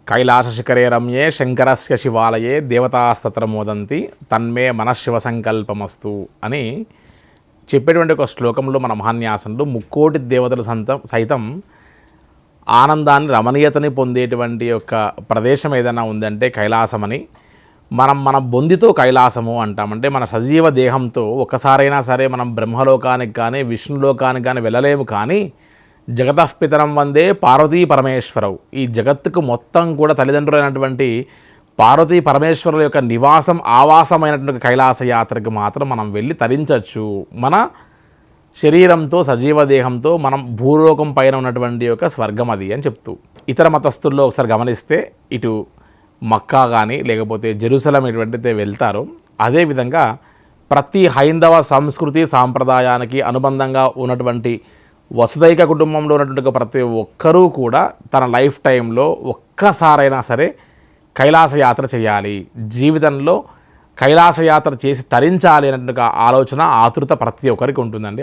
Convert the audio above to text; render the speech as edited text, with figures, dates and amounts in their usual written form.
కైలాసశిఖరే రమ్యే శంకరస్య శివాలయే దేవతాస్తత్ర మోదంతి తన్మే మనఃశివ సంకల్పమస్తు అని చెప్పేటువంటి ఒక శ్లోకంలో మన మహాన్యాసంలో ముక్కోటి దేవతలు సైతం ఆనందాన్ని రమణీయతని పొందేటువంటి యొక్క ప్రదేశం ఏదైనా ఉందంటే కైలాసమని మన బొందితో కైలాసము అంటామంటే మన సజీవ దేహంతో ఒక్కసారైనా సరే మనం బ్రహ్మలోకానికి కానీ విష్ణులోకానికి కానీ వెళ్ళలేము. కానీ జగతఃపితరం వందే పార్వతీ పరమేశ్వరవు, ఈ జగత్తుకు మొత్తం కూడా తల్లిదండ్రులైనటువంటి పార్వతీ పరమేశ్వరుల యొక్క నివాసం ఆవాసమైనటువంటి కైలాస యాత్రకు మాత్రం మనం వెళ్ళి తరించవచ్చు. మన శరీరంతో సజీవ దేహంతో మనం భూలోకం పైన ఉన్నటువంటి యొక్క స్వర్గం అది అని చెప్తూ, ఇతర మతస్థుల్లో ఒకసారి గమనిస్తే ఇటు మక్కా కానీ లేకపోతే జెరూసలం ఎటువంటితే వెళ్తారో అదేవిధంగా ప్రతి హైందవ సంస్కృతి సాంప్రదాయానికి అనుబంధంగా ఉన్నటువంటి వసుదైక కుటుంబంలో ఉన్నటువంటి ప్రతి ఒక్కరూ కూడా తన లైఫ్ టైంలో ఒక్కసారైనా సరే కైలాస యాత్ర చేయాలి, జీవితంలో కైలాస యాత్ర చేసి తరించాలి అనేటువంటి ఆలోచన ఆతృత ప్రతి ఒక్కరికి ఉంటుందండి.